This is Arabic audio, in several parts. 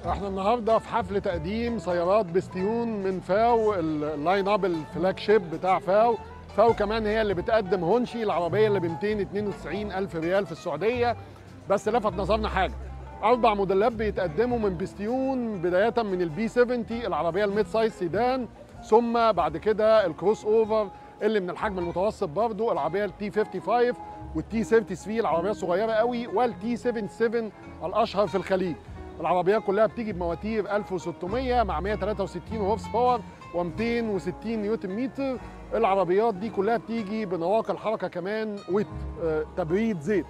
احنا النهارده في حفل تقديم سيارات بستيون من فاو، اللاين اب الفلاج شيب بتاع فاو. فاو كمان هي اللي بتقدم هونشي، العربيه اللي ب 292 الف ريال في السعوديه. بس لفت نظرنا حاجه، 4 موديلات بيتقدموا من بستيون، بدايه من البي 70 العربيه الميد سايز سيدان، ثم بعد كده الكروس اوفر اللي من الحجم المتوسط برضه، العربيه التي 55 والتي 33 العربيه الصغيره قوي، والتي 77 الاشهر في الخليج. العربيات كلها بتيجي بمواتير 1600 مع 163 هورس باور و260 نيوتن متر. العربيات دي كلها بتيجي بنواقل حركه كمان وتبريد زيت.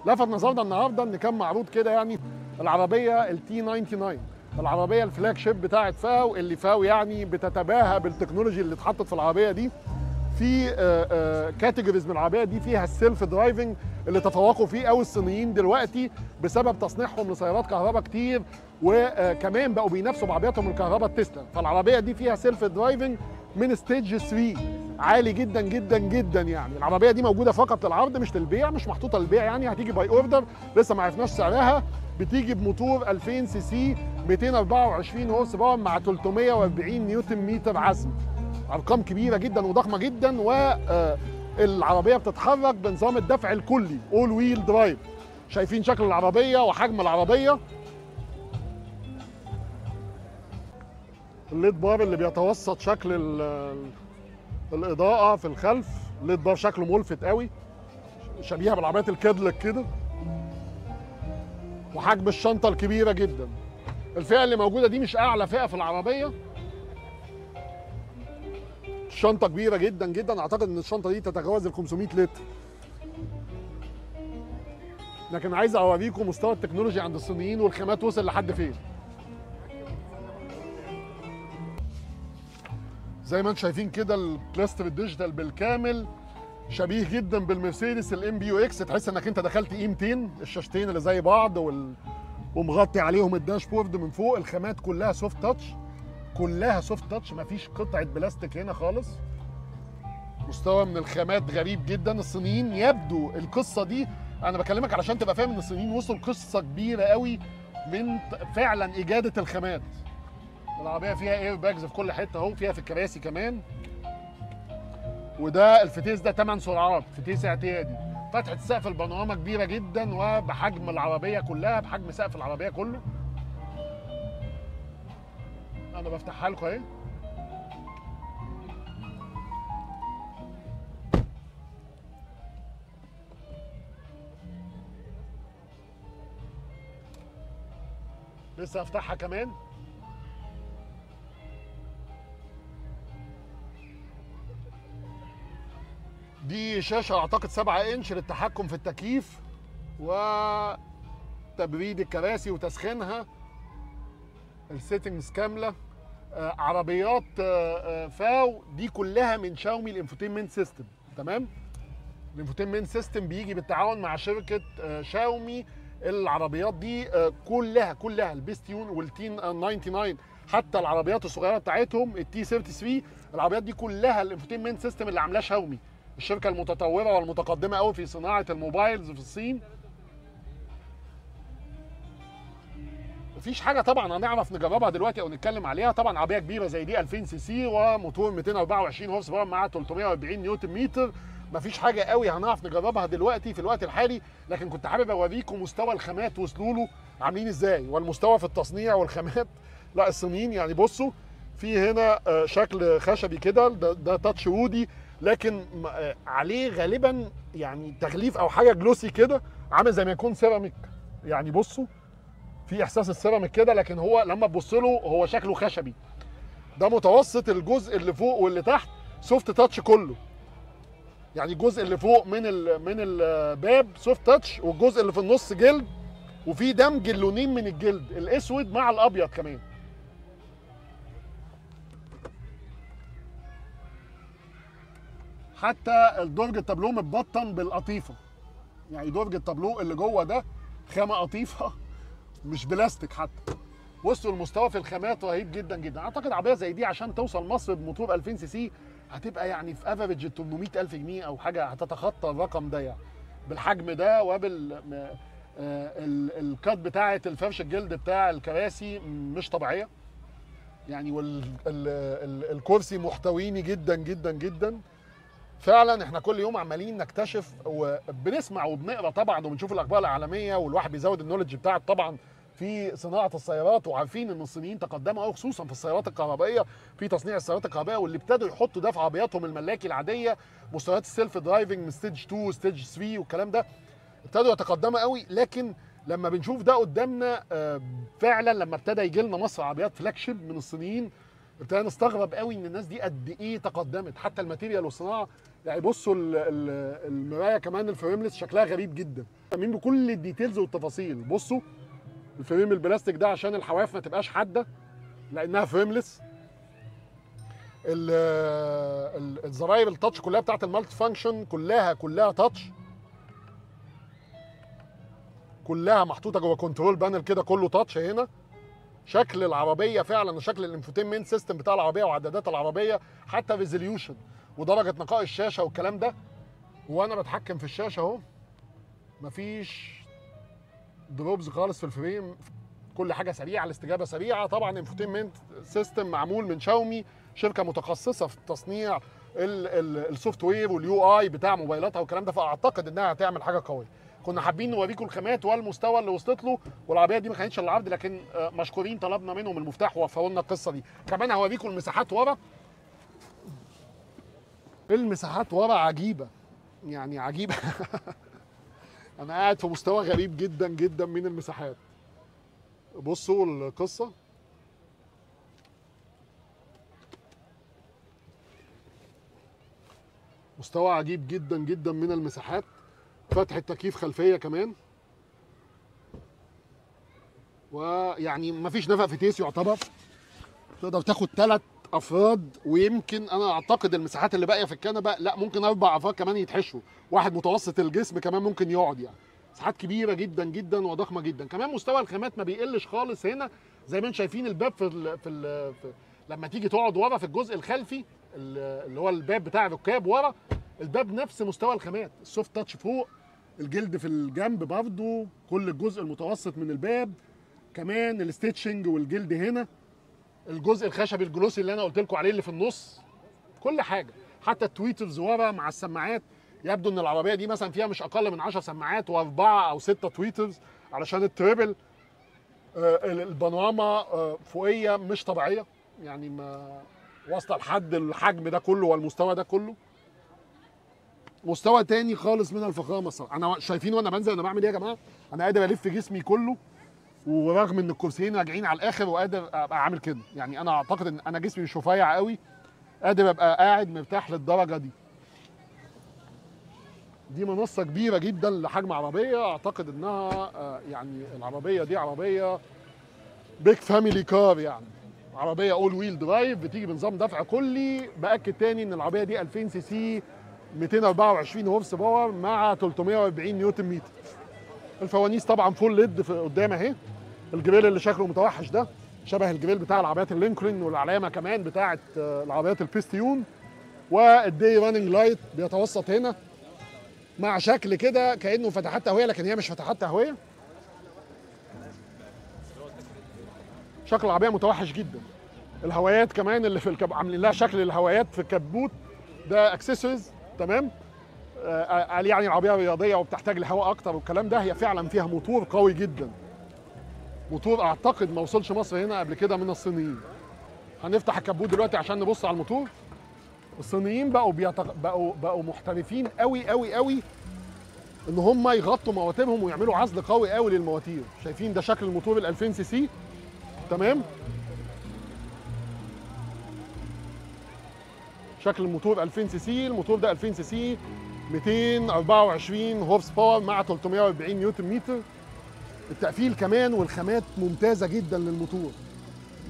لفت نظرنا النهارده ان كان معروض كده يعني العربيه التي 99، العربيه الفلاج شيب بتاعت فاو، اللي فاو يعني بتتباهى بالتكنولوجي اللي اتحطت في العربيه دي. في كاتيجوريز من العربيه دي فيها السيلف درايفنج اللي تفوقوا فيه قوي الصينيين دلوقتي بسبب تصنيعهم لسيارات كهرباء كتير، وكمان بقوا بينافسوا بعربياتهم الكهرباء التسلا. فالعربيه دي فيها سيلف درايفنج من ستيج 3 عالي جدا جدا جدا. يعني العربيه دي موجوده فقط للعرض مش للبيع، مش محطوطه للبيع، يعني هتيجي باي اوردر، لسه ما عرفناش سعرها. بتيجي بموتور 2000 سي سي 224 هورس باور مع 340 نيوتن متر عزم. ارقام كبيره جدا وضخمه جدا، والعربيه بتتحرك بنظام الدفع الكلي اول ويل درايف. شايفين شكل العربيه وحجم العربيه، الليد بار اللي بيتوسط شكل الاضاءه في الخلف، الليد بار شكله ملفت قوي، شبيهه بالعربيات الكادلك كده، وحجم الشنطه الكبيره جدا. الفئه اللي موجوده دي مش اعلى فئه في العربيه، الشنطة كبيرة جدا جدا، اعتقد ان الشنطة دي تتجاوز ال 500 لتر. لكن عايز اوريكم مستوى التكنولوجيا عند الصينيين والخامات وصل لحد فين. زي ما انتم شايفين كده الكلاستر الديجيتال بالكامل شبيه جدا بالمرسيدس الام بي يو اكس، تحس انك انت دخلت اي 200، الشاشتين اللي زي بعض ومغطي عليهم الداشبورد من فوق. الخامات كلها سوفت تاتش، كلها سوفت تاتش، مفيش قطعه بلاستيك هنا خالص. مستوى من الخامات غريب جدا. الصينيين يبدو القصه دي، انا بكلمك علشان تبقى فاهم ان الصينيين وصلوا قصه كبيره قوي من فعلا اجاده الخامات. العربيه فيها اير باجز في كل حته اهو، فيها في الكراسي كمان. وده الفتيس ده 8 سرعات، فتيس اعتيادي. فتحه سقف البانوراما كبيره جدا وبحجم العربيه كلها، بحجم سقف العربيه كله. انا بفتحها لكم اهي. لسه هفتحها كمان. دي شاشة اعتقد 7 انش للتحكم في التكييف وتبريد الكراسي وتسخينها. السيتنجز كاملة. عربيات فاو دي كلها من شاومي الانفوتينمنت سيستم، تمام؟ الانفوتينمنت سيستم بيجي بالتعاون مع شركة شاومي. العربيات دي كلها البستيون والتين 99، حتى العربيات الصغيره بتاعتهم التي 33، العربيات دي كلها الانفوتينمنت سيستم اللي عاملاه شاومي، الشركه المتطوره والمتقدمه قوي في صناعه الموبايلز في الصين. مفيش حاجه طبعا هنعرف نجربها دلوقتي او نتكلم عليها. طبعا عربيه كبيره زي دي 2000 سي سي وموتور 224 هورس باور مع 340 نيوتن متر، مفيش حاجه قوي هنعرف نجربها دلوقتي في الوقت الحالي. لكن كنت حابب اوريكم مستوى الخامات وصلوا له عاملين ازاي، والمستوى في التصنيع والخامات. لا الصينيين يعني بصوا، في هنا شكل خشبي كده، ده تاتش وودي، لكن عليه غالبا يعني تغليف او حاجه جلوسي كده، عامل زي ما يكون سيراميك. يعني بصوا في احساس السيراميك كده، لكن هو لما تبص له هو شكله خشبي. ده متوسط، الجزء اللي فوق واللي تحت سوفت تاتش كله. يعني الجزء اللي فوق من الباب سوفت تاتش، والجزء اللي في النص جلد، وفي دمج اللونين من الجلد الاسود مع الابيض كمان. حتى درج التابلو متبطن بالقطيفه، يعني درج التابلو اللي جوه ده خامه قطيفه مش بلاستيك حتى. وصلوا المستوى في الخامات رهيب جدا جدا. اعتقد عربيه زي دي عشان توصل مصر بموتور 2000 سي سي هتبقى يعني في افريج 800,000 جنيه او حاجه، هتتخطى الرقم ده يعني بالحجم ده الكات بتاعه الفرش الجلد بتاع الكراسي مش طبيعيه يعني، والكرسي محتويني جدا جدا جدا. فعلا احنا كل يوم عمالين نكتشف وبنسمع وبنقرا طبعا وبنشوف الاخبار العالميه، والواحد بيزود النولج بتاعه طبعا في صناعه السيارات، وعارفين ان الصينيين تقدموا قوي خصوصا في السيارات الكهربائيه في تصنيع السيارات الكهربائيه، واللي ابتدوا يحطوا ده في عربياتهم الملاكي العاديه، مستويات السيلف درايفنج من ستيج 2 ستيج 3 والكلام ده ابتدوا يتقدموا قوي. لكن لما بنشوف ده قدامنا فعلا لما ابتدى يجي لنا مصر عربيات فلاج شيب من الصينيين، ابتدينا نستغرب قوي ان الناس دي قد ايه تقدمت، حتى الماتيريال والصناعه. يعني بصوا المرايه كمان الفريملس شكلها غريب جدا، مين بكل الديتيلز والتفاصيل. بصوا الفريم البلاستيك ده عشان الحواف ما تبقاش حاده لانها فريملس. الزراير التاتش كلها بتاعت المالتي فانكشن كلها تاتش، كلها محطوطه جوه كنترول بانل كده، كله تاتش. هنا شكل العربيه فعلا، شكل الانفوتينمنت سيستم بتاع العربيه وعدادات العربيه، حتى ريزوليوشن ودرجه نقاء الشاشه والكلام ده. وانا بتحكم في الشاشه اهو، مفيش دروبز خالص في الفريم، كل حاجه سريعه، الاستجابه سريعه. طبعا انفوتينمنت سيستم معمول من شاومي، شركه متخصصه في تصنيع السوفت وير واليو اي بتاع موبايلاتها والكلام ده، فاعتقد انها هتعمل حاجه قويه. كنا حابين نوريكم الخامات والمستوى اللي وصلت له، والعربيه دي ما كانتش الا عرض، لكن مشكورين طلبنا منهم المفتاح ووفروا لنا القصه دي. كمان هوريكم المساحات ورا، المساحات ورا عجيبه يعني عجيبه. انا قاعد في مستوى غريب جدا جدا من المساحات. بصوا القصه، مستوى عجيب جدا جدا من المساحات. فتحة تكييف خلفيه كمان، ويعني مفيش نفق فتيس يعتبر، تقدر تاخد 3 افراد، ويمكن انا اعتقد المساحات اللي باقيه في الكنبه لا ممكن 4 افراد كمان يتحشوا، واحد متوسط الجسم كمان ممكن يقعد. يعني مساحات كبيره جدا جدا وضخمه جدا. كمان مستوى الخامات ما بيقلش خالص هنا، زي ما انتم شايفين الباب في لما تيجي تقعد ورا في الجزء الخلفي اللي هو الباب بتاع الركاب ورا، الباب نفس مستوى الخامات، السوفت تاتش فوق، الجلد في الجنب برضه، كل الجزء المتوسط من الباب، كمان الستيتشنج والجلد هنا، الجزء الخشبي الجلوسي اللي انا قلت لكم عليه اللي في النص، كل حاجه. حتى التويترز ورا مع السماعات، يبدو ان العربيه دي مثلا فيها مش اقل من 10 سماعات و4 او 6 تويترز علشان التريبل. البانوراما فوقيه مش طبيعيه، يعني ما واصله لحد الحجم ده كله والمستوى ده كله. مستوى تاني خالص من الفخامه الصراحه. انا شايفين وانا بنزل انا بعمل ايه يا جماعه؟ انا قادر الف جسمي كله، ورغم ان الكرسيين راجعين على الاخر وقادر ابقى عامل كده. يعني انا اعتقد ان انا جسمي مش رفيع قوي، قادر ابقى قاعد مرتاح للدرجه دي. دي منصه كبيره جدا لحجم عربيه، اعتقد انها يعني العربيه دي عربيه بيج فاميلي كار، يعني عربيه اول ويل درايف بتيجي بنظام دفع كلي. باكد تاني ان العربيه دي 2000 سي سي 224 هورس باور مع 340 نيوتن متر. الفوانيس طبعا فول ليد في قدام اهي. الجريل اللي شكله متوحش ده شبه الجريل بتاع العربيات اللينكولن، والعلامه كمان بتاعه العربيات البيستيون. والدي راننج لايت بيتوسط هنا مع شكل كده كانه فتحات تهويه، لكن هي مش فتحات تهويه. شكل العربيه متوحش جدا. الهوايات كمان اللي في عاملين لها شكل الهوايات في الكبوت ده اكسسوارز، تمام. قال يعني العربيه رياضيه وبتحتاج لهواء اكتر والكلام ده. هي فعلا فيها موتور قوي جدا، موتور اعتقد ما وصلش مصر هنا قبل كده من الصينيين. هنفتح الكبوت دلوقتي عشان نبص على الموتور. الصينيين بقوا محترفين قوي قوي قوي ان هم يغطوا مواتيرهم ويعملوا عزل قوي قوي للمواتير. شايفين ده شكل الموتور ال 2000 سي سي، تمام. شكل الموتور 2000 سي سي. الموتور ده 2000 سي سي 224 هورس باور مع 340 نيوتن متر. التقفيل كمان والخامات ممتازه جدا للموتور.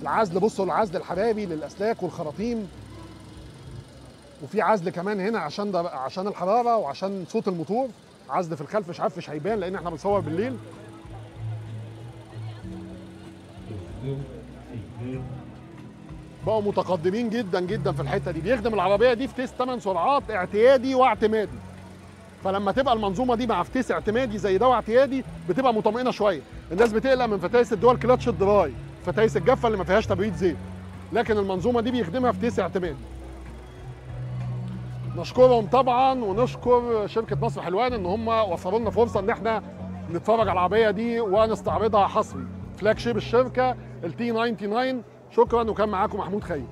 العزل، بصوا العزل الحراري للاسلاك والخراطيم، وفي عزل كمان هنا عشان الحراره وعشان صوت الموتور. عزل في الخلف مش عارف مش هيبان لان احنا بنصور بالليل. بقوا متقدمين جدا جدا في الحته دي. بيخدم العربيه دي في تيست 8 سرعات اعتيادي واعتمادي. فلما تبقى المنظومه دي مع فتيس اعتمادي زي ده اعتيادي بتبقى مطمئنه شويه. الناس بتقلق من فتايس الدول كلاتش الدراي، فتايس الجافه اللي ما فيهاش تبريد زيت، لكن المنظومه دي بيخدمها فتيس اعتمادي. نشكرهم طبعا، ونشكر شركه نصر حلوان ان هم وفروا لنا فرصه ان احنا نتفرج على العربيه دي ونستعرضها حصري. فلاج شيب الشركه التي 99. شكرا، وكان معاكم محمود خير.